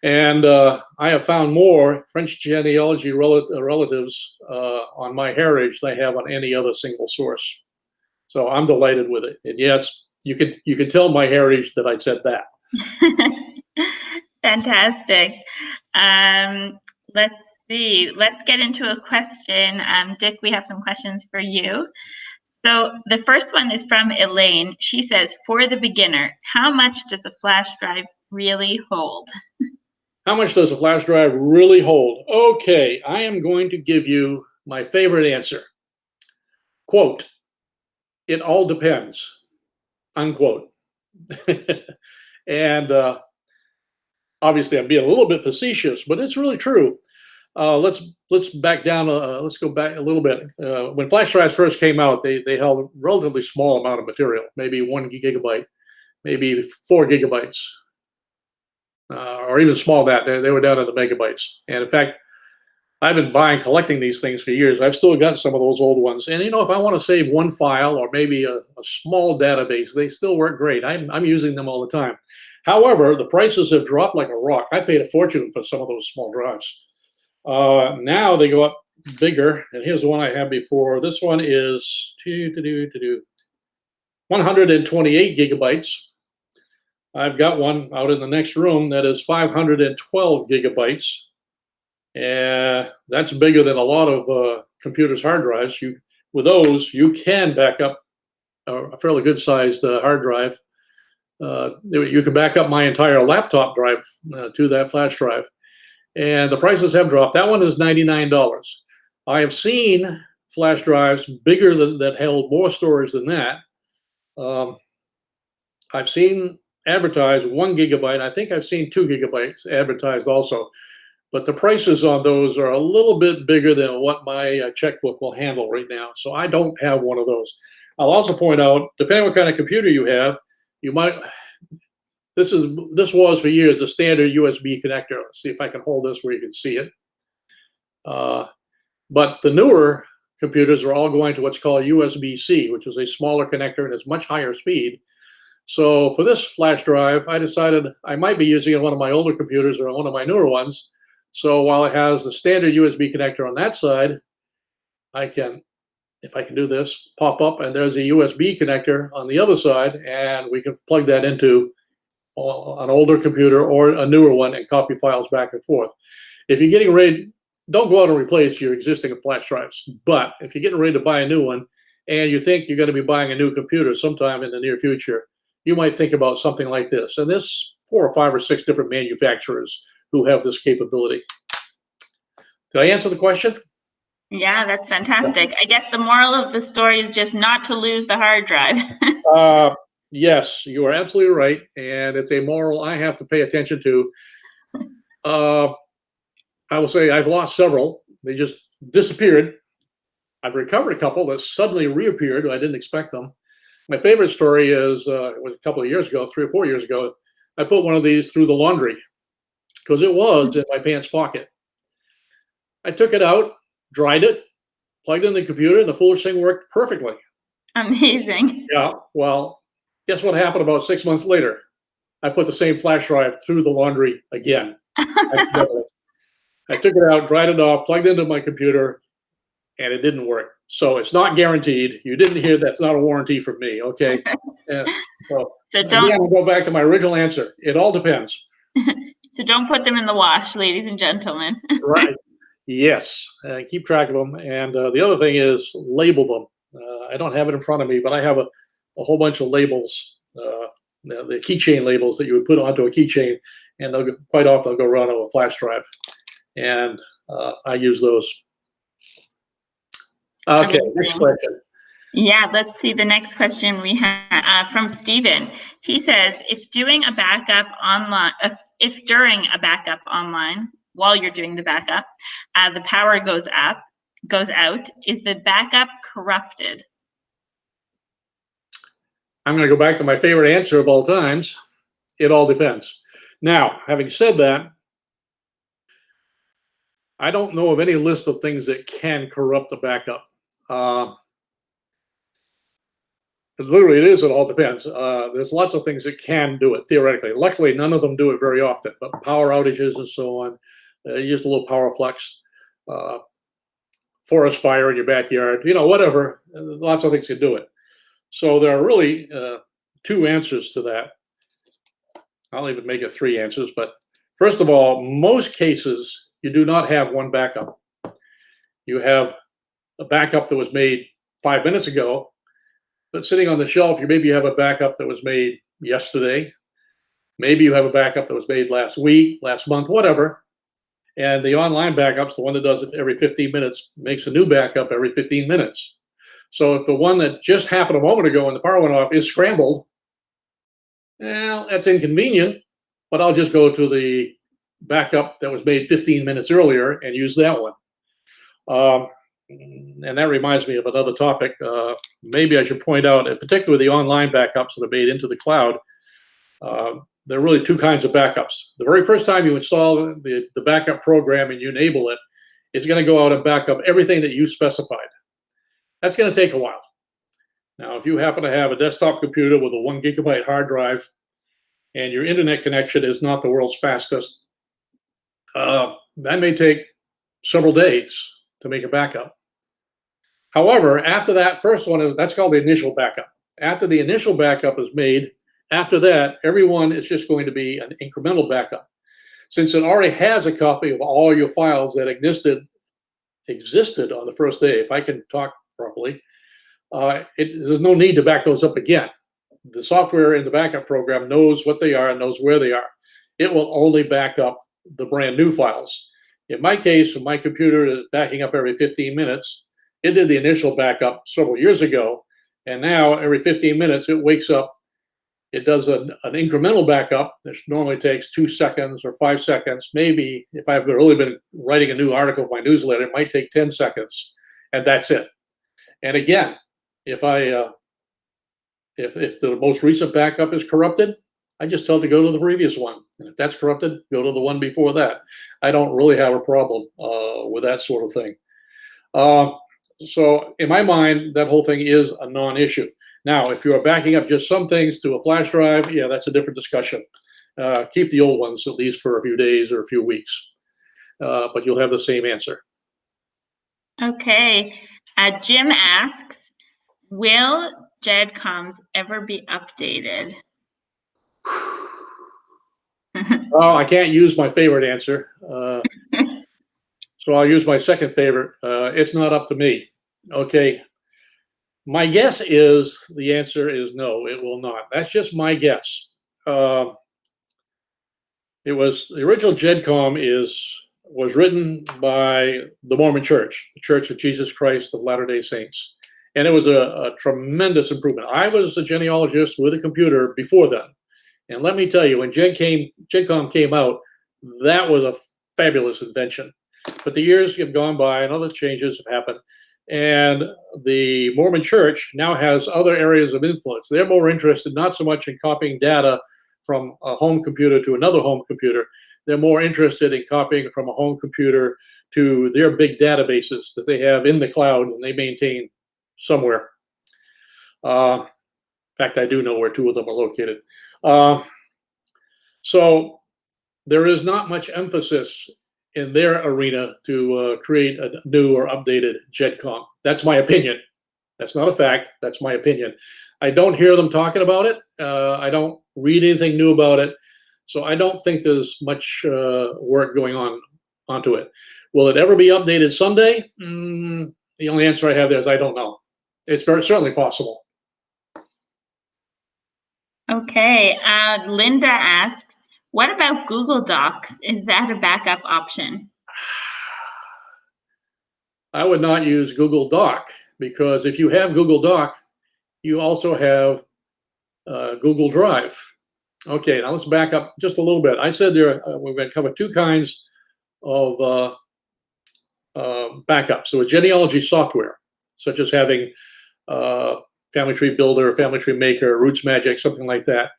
And I have found more French genealogy relatives on MyHeritage than I have on any other single source. So I'm delighted with it. And yes, you can tell MyHeritage that I said that. Fantastic. Let's see. Let's get into a question. Dick, we have some questions for you. So the first one is from Elaine. She says, for the beginner, how much does a flash drive really hold? How much does a flash drive really hold? Okay, I am going to give you my favorite answer. Quote, it all depends, unquote. And Obviously, I'm being a little bit facetious, but it's really true. Let's back down. Let's go back a little bit. When flash drives first came out, they held a relatively small amount of material, maybe 1 gigabyte, maybe 4 gigabytes, or even small that. They were down into megabytes. And in fact, I've been collecting these things for years. I've still got some of those old ones. And if I want to save one file or maybe a small database, they still work great. I'm using them all the time. However, the prices have dropped like a rock. I paid a fortune for some of those small drives. Now they go up bigger. And here's the one I had before. This one is 128 gigabytes. I've got one out in the next room that is 512 gigabytes. And that's bigger than a lot of computers' hard drives. With those, you can back up a fairly good sized hard drive. You can back up my entire laptop drive to that flash drive. And the prices have dropped. That one is $99. I have seen flash drives bigger that held more storage than that. I've seen advertised 1 gigabyte. I think I've seen 2 gigabytes advertised also. But the prices on those are a little bit bigger than what my checkbook will handle right now. So I don't have one of those. I'll also point out, depending on what kind of computer you have, you might. This was for years the standard USB connector. Let's see if I can hold this where you can see it. But the newer computers are all going to what's called USB-C, which is a smaller connector and is much higher speed. So for this flash drive, I decided I might be using it on one of my older computers or one of my newer ones. So while it has the standard USB connector on that side, I can, if I can do this, pop up and there's a USB connector on the other side, and we can plug that into an older computer or a newer one and copy files back and forth. If you're getting ready, don't go out and replace your existing flash drives. But if you're getting ready to buy a new one and you think you're going to be buying a new computer sometime in the near future, you might think about something like this. And there's 4 or 5 or 6 different manufacturers who have this capability. Did I answer the question? Yeah, that's fantastic. I guess the moral of the story is just not to lose the hard drive. Yes, you are absolutely right. And it's a moral I have to pay attention to. I will say I've lost several. They just disappeared. I've recovered a couple that suddenly reappeared. I didn't expect them. My favorite story is, it was a couple of years ago, 3 or 4 years ago. I put one of these through the laundry because it was in my pants pocket. I took it out, dried it, plugged in the computer, and the foolish thing worked perfectly. Amazing. Yeah, well, guess what happened about 6 months later? I put the same flash drive through the laundry again. I took it out, dried it off, plugged it into my computer, and it didn't work. So it's not guaranteed. You didn't hear that's not a warranty from me, okay? So don't. Again, I'll go back to my original answer. It all depends. So don't put them in the wash, ladies and gentlemen. Right. Yes. Keep track of them. And the other thing is label them. I don't have it in front of me, but I have a whole bunch of labels, the keychain labels that you would put onto a keychain, and quite often they'll go around on a flash drive. And I use those. Okay, next question. Yeah, let's see the next question we have from Stephen. He says, if during a backup online, while you're doing the backup, the power goes out, is the backup corrupted? I'm going to go back to my favorite answer of all times. It all depends. Now, having said that, I don't know of any list of things that can corrupt a backup. Literally, it all depends. There's lots of things that can do it, theoretically. Luckily, none of them do it very often, but power outages and so on, just a little power flux, forest fire in your backyard, whatever. Lots of things can do it. So there are really 2 answers to that. I'll even make it 3 answers. But first of all, most cases, you do not have one backup. You have a backup that was made 5 minutes ago, but sitting on the shelf, maybe you have a backup that was made yesterday. Maybe you have a backup that was made last week, last month, whatever. And the online backup's the one that does it every 15 minutes, makes a new backup every 15 minutes. So if the one that just happened a moment ago and the power went off is scrambled, well, that's inconvenient, but I'll just go to the backup that was made 15 minutes earlier and use that one. And that reminds me of another topic. Maybe I should point out, in particular, the online backups that are made into the cloud. There are really two kinds of backups. The very first time you install the backup program and you enable it, it's going to go out and back up everything that you specified. That's going to take a while. Now, if you happen to have a desktop computer with a 1 gigabyte hard drive and your internet connection is not the world's fastest, that may take several days to make a backup. However, after that first one, that's called the initial backup. After the initial backup is made, after that, everyone is just going to be an incremental backup. Since it already has a copy of all your files that existed on the first day, if I can talk properly, there's no need to back those up again. The software in the backup program knows what they are and knows where they are. It will only back up the brand new files. In my case, when my computer is backing up every 15 minutes, it did the initial backup several years ago, and now every 15 minutes it wakes up. It does an incremental backup that normally takes 2 seconds or 5 seconds. Maybe if I've really been writing a new article for my newsletter, it might take 10 seconds, and that's it. And again, if the most recent backup is corrupted, I just tell it to go to the previous one. And if that's corrupted, go to the one before that. I don't really have a problem with that sort of thing. So in my mind, that whole thing is a non-issue. Now, if you're backing up just some things to a flash drive, yeah, that's a different discussion. Keep the old ones at least for a few days or a few weeks, but you'll have the same answer. Okay. Jim asks, will GEDCOMs ever be updated? Oh, I can't use my favorite answer. So I'll use my second favorite. It's not up to me. Okay. My guess is the answer is no, it will not. That's just my guess. The original GEDCOM was written by the Mormon Church, the Church of Jesus Christ of Latter-day Saints. And it was a tremendous improvement. I was a genealogist with a computer before then. And let me tell you, when GEDCOM came out, that was a fabulous invention. But the years have gone by and other changes have happened. And the Mormon Church now has other areas of influence. They're more interested not so much in copying data from a home computer to another home computer. They're more interested in copying from a home computer to their big databases that they have in the cloud and they maintain somewhere. In fact, I do know where 2 of them are located. So there is not much emphasis in their arena to create a new or updated GEDCOM. That's my opinion. That's not a fact. That's my opinion. I don't hear them talking about it. I don't read anything new about it. So I don't think there's much work going onto it. Will it ever be updated someday? The only answer I have there is I don't know. It's certainly possible. Okay. Linda asks, what about Google Docs? Is that a backup option? I would not use Google Doc because if you have Google Doc, you also have Google Drive. Okay, now let's back up just a little bit. I said we're going to cover 2 kinds of backups. So a genealogy software, such as having Family Tree Builder, Family Tree Maker, Roots Magic, something like that.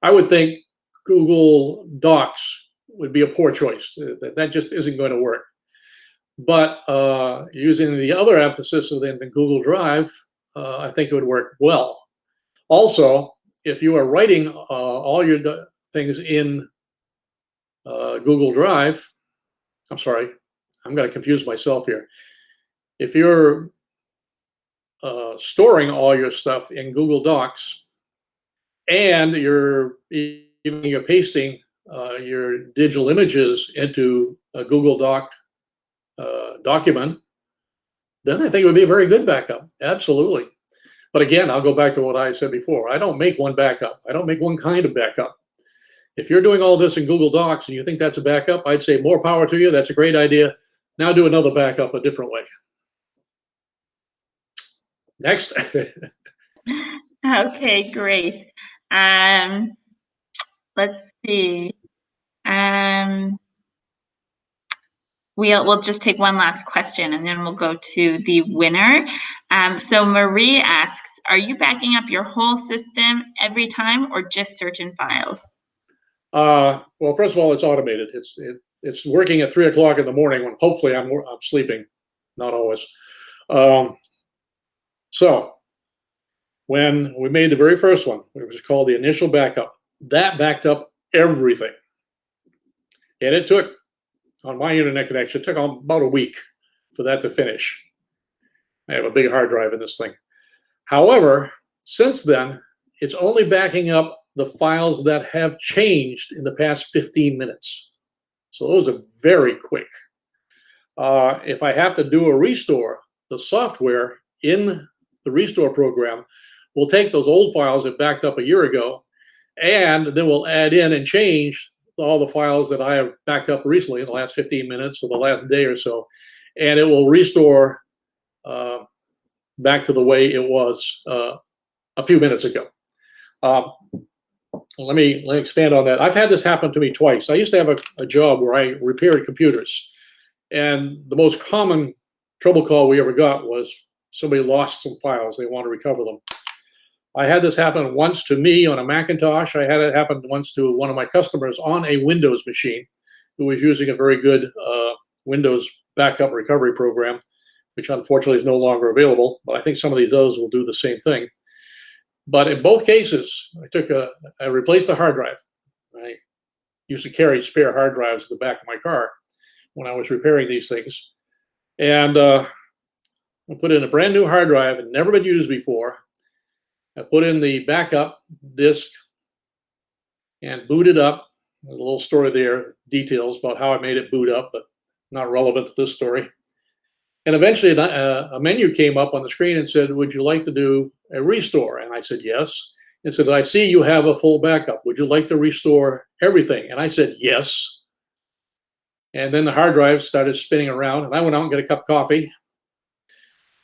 I would think Google Docs would be a poor choice. That just isn't going to work. But using the other emphasis of the Google Drive, I think it would work well. Also, if you are writing all your things in Google Drive, I'm sorry, I'm going to confuse myself here. If you're storing all your stuff in Google Docs and you're pasting your digital images into a Google Doc document, then I think it would be a very good backup. Absolutely. But again, I'll go back to what I said before. I don't make one backup. I don't make one kind of backup. If you're doing all this in Google Docs and you think that's a backup, I'd say more power to you. That's a great idea. Now do another backup a different way. Next. Okay, great. Let's see. We'll just take one last question and then we'll go to the winner. So Marie asks, are you backing up your whole system every time or just certain files? Well, first of all, it's automated. It's working at 3 o'clock in the morning when hopefully I'm sleeping, not always. So when we made the very first one, it was called the initial backup, that backed up everything. And it took, on my internet connection, it took about a week for that to finish. I have a big hard drive in this thing. However, since then, it's only backing up the files that have changed in the past 15 minutes. So those are very quick. If I have to do a restore, the software in the restore program will take those old files that backed up a year ago, and then we'll add in and change all the files that I have backed up recently in the last 15 minutes or the last day or so, and it will restore back to the way it was a few minutes ago. Let me expand on that. I've had this happen to me twice. I used to have a job where I repaired computers, and the most common trouble call we ever got was somebody lost some files. They want to recover them. I had this happen once to me on a Macintosh. I had it happen once to one of my customers on a Windows machine who was using a very good Windows backup recovery program, which unfortunately is no longer available. But I think some of these others will do the same thing. But in both cases, I replaced the hard drive. I used to carry spare hard drives in the back of my car when I was repairing these things. And I put in a brand new hard drive that had never been used before. I put in the backup disk and booted up. There's a little story there, details about how I made it boot up, but not relevant to this story. And eventually a menu came up on the screen and said, would you like to do a restore? And I said, yes. It said, I see you have a full backup. Would you like to restore everything? And I said, yes. And then the hard drive started spinning around, and I went out and got a cup of coffee.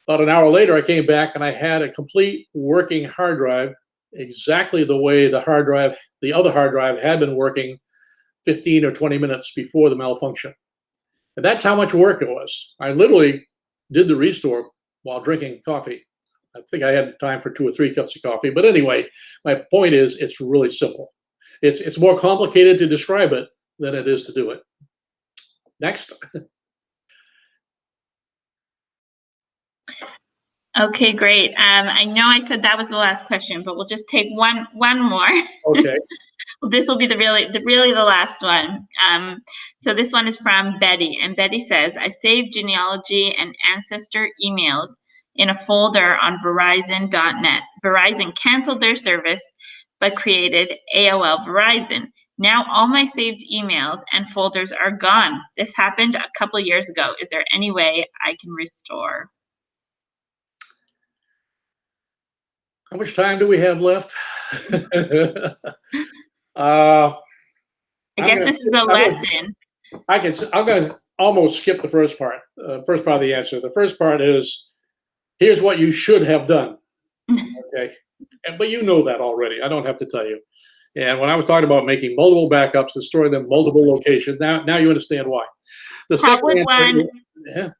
About an hour later, I came back and I had a complete working hard drive, exactly the way the other hard drive had been working 15 or 20 minutes before the malfunction. And that's how much work it was. I literally did the restore while drinking coffee. I think I had time for 2 or 3 cups of coffee. But anyway, my point is it's really simple. It's more complicated to describe it than it is to do it. Next. Okay, great. I know I said that was the last question, but we'll just take one more. Okay. This will be the last one. So this one is from Betty, and Betty says, I saved genealogy and ancestor emails in a folder on Verizon.net. Verizon canceled their service, but created AOL Verizon. Now all my saved emails and folders are gone. This happened a couple of years ago. Is there any way I can restore? How much time do we have left? I guess this is a lesson. I'm going to almost skip the first part of the answer. The first part is, here's what you should have done. Okay, but you know that already. I don't have to tell you. And when I was talking about making multiple backups and storing them in multiple locations, now you understand why. The second answer, yeah.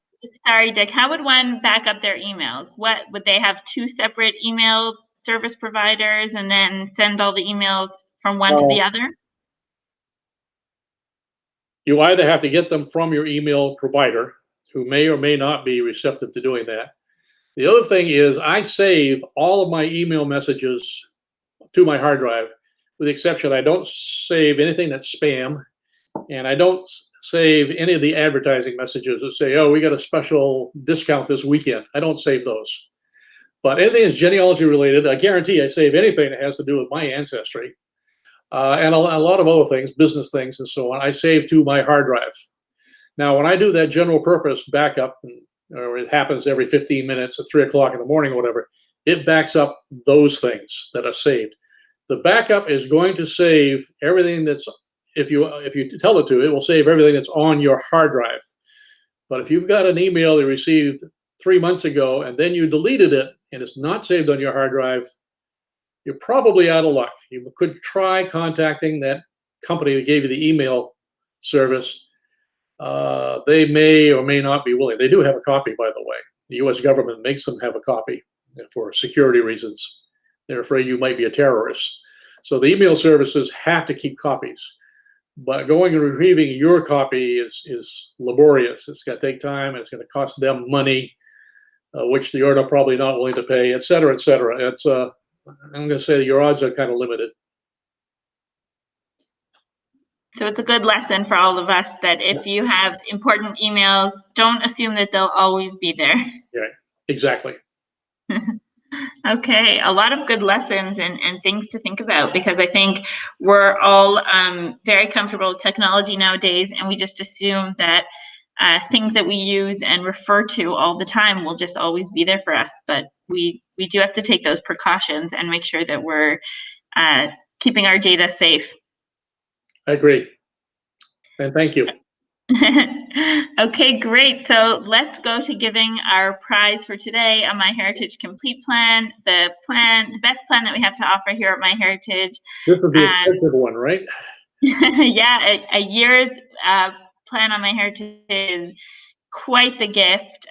Sorry, Dick. How would one back up their emails? What would they have 2 separate email service providers and then send all the emails from one to the other? You either have to get them from your email provider, who may or may not be receptive to doing that. The other thing is I save all of my email messages to my hard drive, with the exception I don't save anything that's spam, and I don't save any of the advertising messages that say, oh, we got a special discount this weekend. I don't save those. But anything that's genealogy related, I guarantee I save anything that has to do with my ancestry. And a lot of other things, business things and so on, I save to my hard drive. Now, when I do that general purpose backup, or it happens every 15 minutes at 3 o'clock in the morning or whatever, it backs up those things that are saved. The backup is going to save everything that's, if you tell it to, it will save everything that's on your hard drive. But if you've got an email you received 3 months ago and then you deleted it and it's not saved on your hard drive, you're probably out of luck. You could try contacting that company that gave you the email service, they may or may not be willing. They do have a copy, by the way. The U.S. government makes them have a copy for security reasons. They're afraid you might be a terrorist. So the email services have to keep copies. But going and retrieving your copy is laborious. It's going to take time. It's going to cost them money, which you're probably not willing to pay, et cetera, et cetera. It's, I'm going to say your odds are kind of limited. So it's a good lesson for all of us that if you have important emails, don't assume that they'll always be there. Yeah, exactly. Okay, a lot of good lessons and things to think about, because I think we're all very comfortable with technology nowadays, and we just assume that things that we use and refer to all the time will just always be there for us. But we do have to take those precautions and make sure that we're keeping our data safe. I agree. And thank you. Okay, great. So let's go to giving our prize for today, a MyHeritage Complete plan, the best plan that we have to offer here at MyHeritage. This would be a expensive one, right? Yeah, a year's plan on MyHeritage is quite the gift.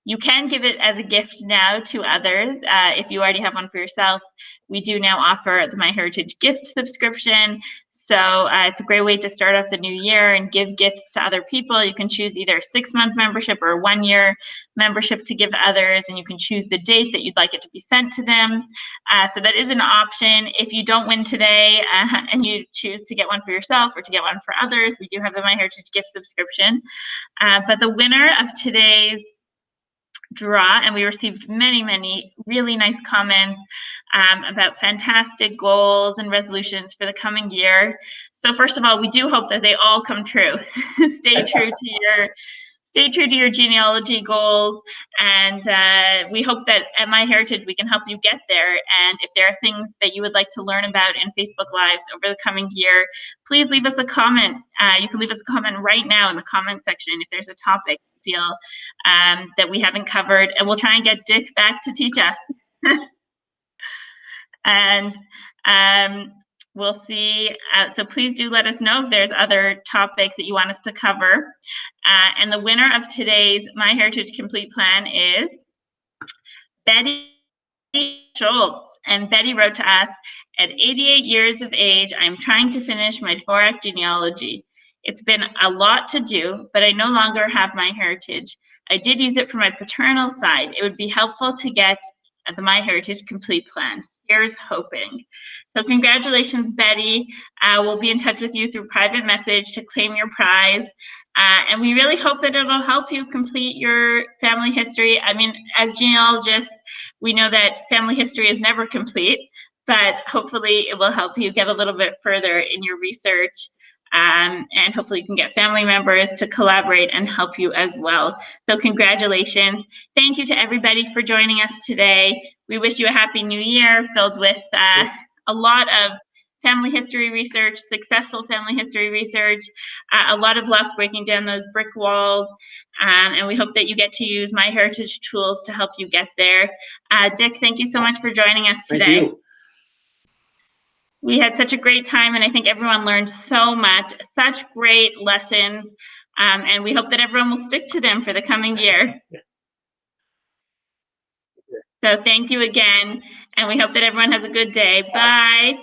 You can give it as a gift now to others if you already have one for yourself. We do now offer the MyHeritage gift subscription. So it's a great way to start off the new year and give gifts to other people. You can choose either a 6-month membership or a 1-year membership to give others, and you can choose the date that you'd like it to be sent to them. So that is an option. If you don't win today and you choose to get one for yourself or to get one for others, we do have the MyHeritage gift subscription. But the winner of today's draw, and we received many really nice comments about fantastic goals and resolutions for the coming year. So first of all, we do hope that they all come true. Stay true to your genealogy goals, and we hope that at MyHeritage we can help you get there. And if there are things that you would like to learn about in Facebook Lives over the coming year, please leave us a comment. You can leave us a comment right now in the comment section if there's a topic you feel that we haven't covered, and we'll try and get Dick back to teach us. And we'll see. So please do let us know if there's other topics that you want us to cover. And the winner of today's MyHeritage Complete plan is Betty Schultz. And Betty wrote to us, at 88 years of age, I'm trying to finish my Dvorak genealogy. It's been a lot to do, but I no longer have MyHeritage. I did use it for my paternal side. It would be helpful to get the MyHeritage Complete plan. Here's hoping. So congratulations, Betty. We'll be in touch with you through private message to claim your prize. And we really hope that it'll help you complete your family history. I mean, as genealogists, we know that family history is never complete, but hopefully it will help you get a little bit further in your research. And hopefully you can get family members to collaborate and help you as well. So congratulations. Thank you to everybody for joining us today. We wish you a happy new year filled with a lot of family history research, successful family history research, a lot of luck breaking down those brick walls, and we hope that you get to use MyHeritage tools to help you get there. Dick, thank you so much for joining us today. Thank you. We had such a great time, and I think everyone learned so much, such great lessons, and we hope that everyone will stick to them for the coming year. So thank you again, and we hope that everyone has a good day. Bye.